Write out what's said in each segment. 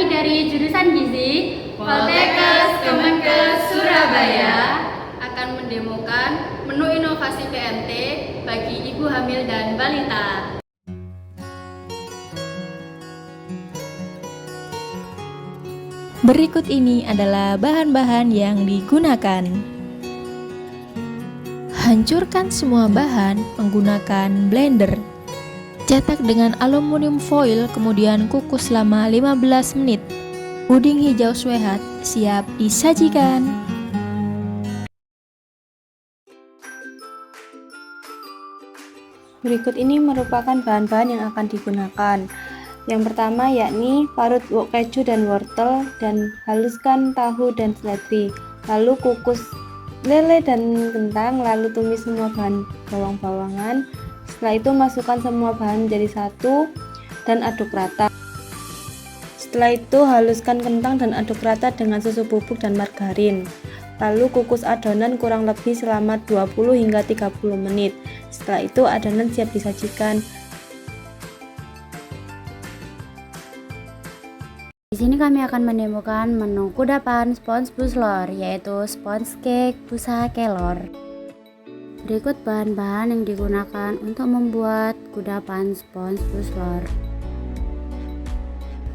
Kami dari jurusan Gizi Poltekkes Kemenkes Surabaya akan mendemokan menu inovasi PMT bagi ibu hamil dan balita. Berikut ini adalah bahan-bahan yang digunakan. Hancurkan semua bahan menggunakan blender. Cetak dengan aluminium foil, kemudian kukus selama 15 menit. Puding hijau suehat siap disajikan. Berikut ini merupakan bahan-bahan yang akan digunakan. Yang pertama yakni parut keju dan wortel, dan haluskan tahu dan seledri. Lalu kukus lele dan kentang, lalu tumis semua bahan bawang-bawangan. Setelah itu masukkan semua bahan menjadi satu dan aduk rata. Setelah itu haluskan kentang dan aduk rata dengan susu bubuk dan margarin. Lalu kukus adonan kurang lebih selama 20 hingga 30 menit. Setelah itu adonan siap disajikan. Di sini kami akan menemukan menu kudapan sponge buslor, yaitu sponge cake busa kelor. Berikut bahan-bahan yang digunakan untuk membuat kudapan sponge buslor.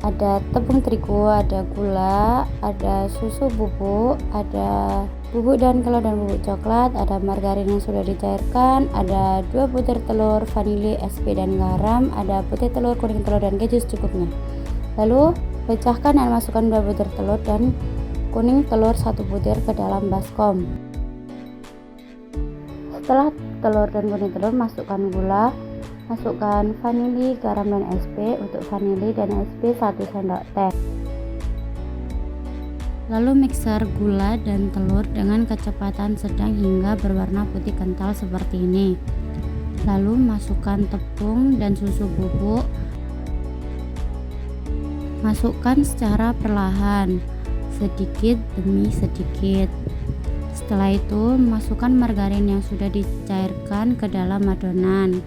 Ada tepung terigu, ada gula, ada susu bubuk, ada bubuk dan kelor dan bubuk coklat, ada margarin yang sudah dicairkan, ada 2 butir telur, vanili, SP dan garam, ada putih telur, kuning telur dan keju secukupnya. Lalu pecahkan dan masukkan 2 butir telur dan kuning telur 1 butir ke dalam baskom. Setelah telur dan kuning telur, masukkan gula, masukkan vanili, garam dan SP. Untuk vanili dan SP 1 sendok teh. Lalu mixer gula dan telur dengan kecepatan sedang hingga berwarna putih kental seperti ini. Lalu masukkan tepung dan susu bubuk. Masukkan secara perlahan, sedikit demi sedikit. Setelah itu masukkan margarin yang sudah dicairkan ke dalam adonan.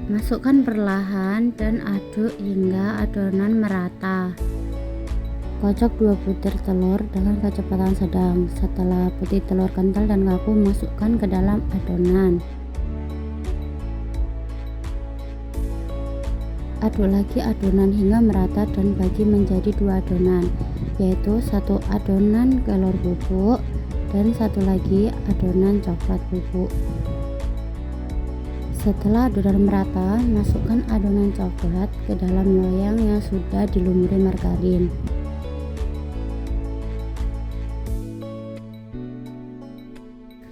Masukkan perlahan dan aduk hingga adonan merata. Kocok 2 butir telur dengan kecepatan sedang. Setelah putih telur kental dan kaku, masukkan ke dalam adonan. Aduk lagi adonan hingga merata dan bagi menjadi 2 adonan, yaitu 1 adonan kelor bubuk dan 1 lagi adonan coklat bubuk. Setelah adonan merata, masukkan adonan coklat ke dalam loyang yang sudah dilumuri margarin.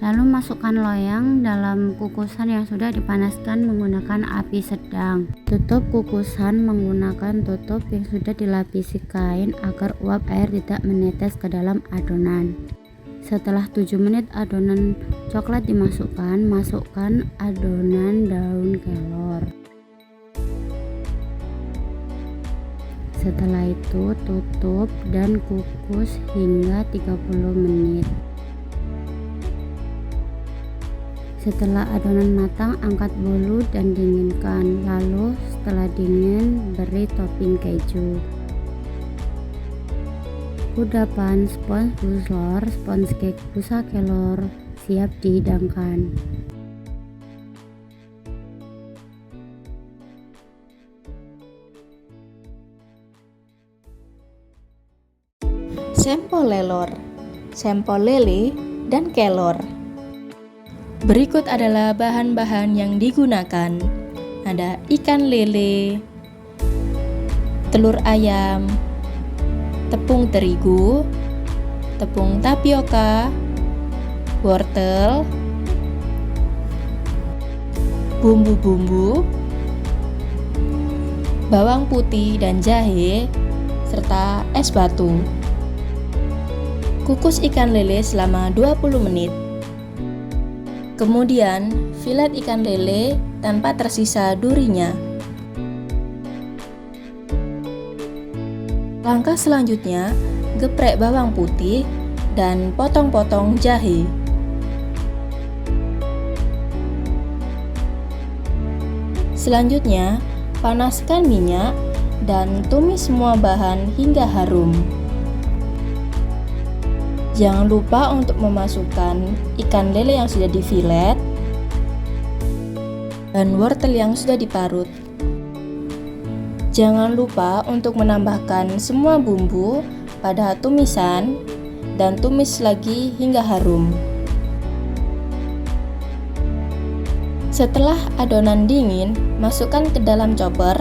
Lalu masukkan loyang dalam kukusan yang sudah dipanaskan menggunakan api sedang. Tutup kukusan menggunakan tutup yang sudah dilapisi kain agar uap air tidak menetes ke dalam adonan. Setelah 7 menit adonan coklat dimasukkan, masukkan adonan daun kelor. Setelah itu tutup dan kukus hingga 30 menit. Setelah adonan matang, angkat bolu dan dinginkan. Lalu setelah dingin, beri topping keju. Kudapan sponge buslor, sponge cake busa kelor siap dihidangkan. Sampel lelor, sampel lele, dan kelor. Berikut adalah bahan-bahan yang digunakan. Ada ikan lele, telur ayam, tepung terigu, tepung tapioka, wortel, bumbu-bumbu, bawang putih dan jahe, serta es batu. Kukus ikan lele selama 20 menit. Kemudian, filet ikan lele tanpa tersisa durinya. Langkah selanjutnya, geprek bawang putih dan potong-potong jahe. Selanjutnya, Panaskan minyak dan tumis semua bahan hingga harum. Jangan lupa untuk memasukkan ikan lele yang sudah difilet dan wortel yang sudah diparut. Jangan lupa untuk menambahkan semua bumbu pada tumisan dan tumis lagi hingga harum. Setelah adonan dingin, masukkan ke dalam chopper,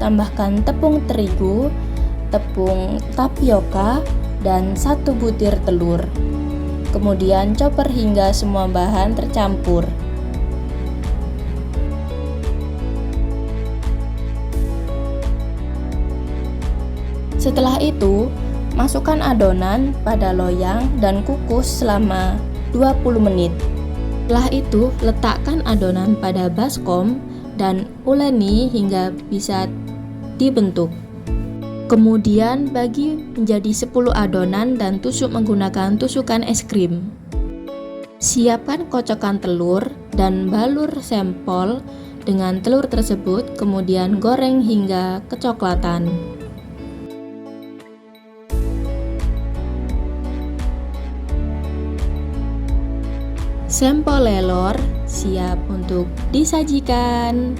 tambahkan tepung terigu, tepung tapioka, dan 1 butir telur. Kemudian chopper hingga semua bahan tercampur. Setelah itu, masukkan adonan pada loyang dan kukus selama 20 menit. Setelah itu, letakkan adonan pada baskom dan uleni hingga bisa dibentuk. Kemudian bagi menjadi 10 adonan dan tusuk menggunakan tusukan es krim. Siapkan kocokan telur dan balur sampel dengan telur tersebut, kemudian goreng hingga kecoklatan. Sampel lelor siap untuk disajikan.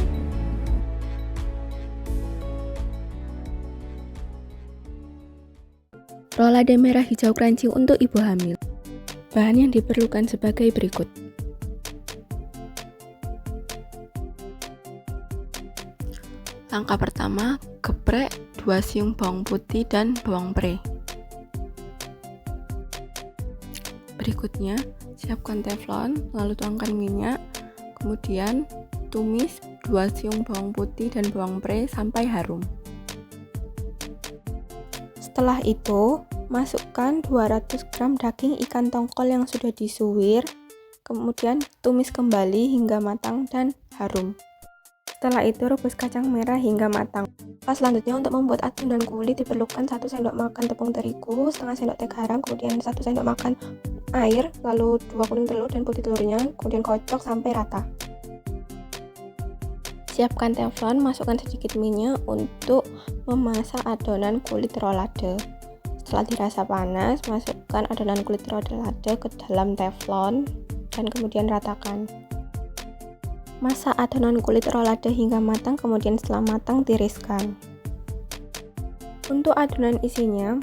Rolade merah hijau crunchy untuk ibu hamil. Bahan yang diperlukan sebagai berikut. Langkah pertama, geprek 2 siung bawang putih dan bawang pre. Berikutnya, siapkan teflon, lalu tuangkan minyak, kemudian tumis 2 siung bawang putih dan bawang pre sampai harum. Setelah itu, masukkan 200 gram daging ikan tongkol yang sudah disuwir, kemudian tumis kembali hingga matang dan harum. Setelah itu, rebus kacang merah hingga matang. Selanjutnya, untuk membuat adonan kulit diperlukan 1 sendok makan tepung terigu, setengah sendok teh garam, kemudian 1 sendok makan air, lalu 2 kuning telur dan putih telurnya, kemudian kocok sampai rata. Siapkan teflon, masukkan sedikit minyak untuk memasak adonan kulit rolade. Setelah dirasa panas, masukkan adonan kulit rolade ke dalam teflon dan kemudian ratakan. Masak adonan kulit rolade hingga matang, kemudian setelah matang tiriskan. Untuk adonan isinya,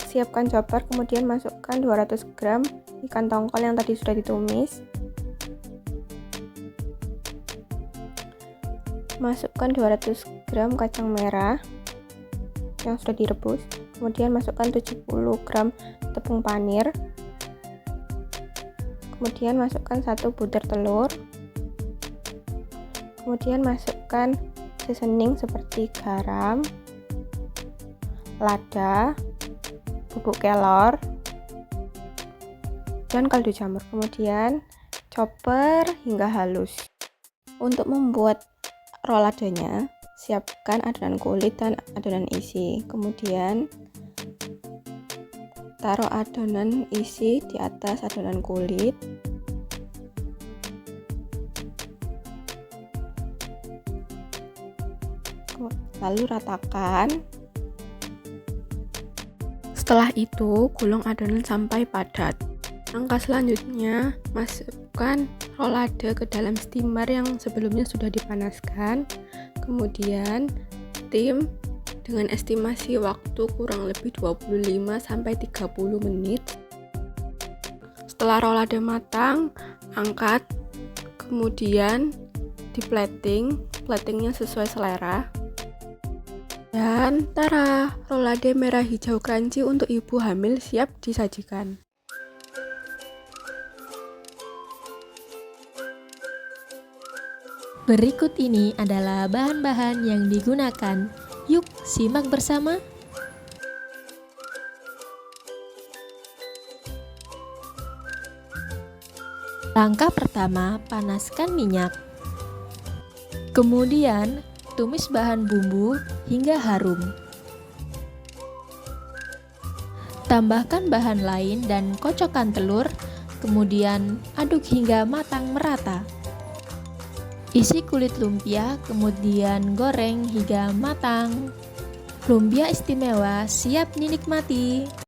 siapkan chopper, kemudian masukkan 200 gram ikan tongkol yang tadi sudah ditumis. Masukkan 200 gram kacang merah yang sudah direbus, kemudian masukkan 70 gram tepung panir, kemudian masukkan 1 butir telur, kemudian masukkan seasoning seperti garam, lada, bubuk kelor, dan kaldu jamur, kemudian chopper hingga halus. Untuk membuat roladenya, siapkan adonan kulit dan adonan isi, kemudian taruh adonan isi di atas adonan kulit, lalu ratakan. Setelah itu, gulung adonan sampai padat. Langkah selanjutnya, masukkan rolade ke dalam steamer yang sebelumnya sudah dipanaskan. Kemudian steam dengan estimasi waktu kurang lebih 25-30 menit. Setelah rolade matang, angkat, kemudian di platingnya sesuai selera. Dan tara, rolade merah hijau crunchy untuk ibu hamil siap disajikan. Berikut ini adalah bahan-bahan yang digunakan. Yuk, simak bersama. Langkah pertama, panaskan minyak. Kemudian, tumis bahan bumbu hingga harum. Tambahkan bahan lain dan kocokkan telur, kemudian aduk hingga matang merata. Isi kulit lumpia, kemudian goreng hingga matang. Lumpia istimewa siap dinikmati.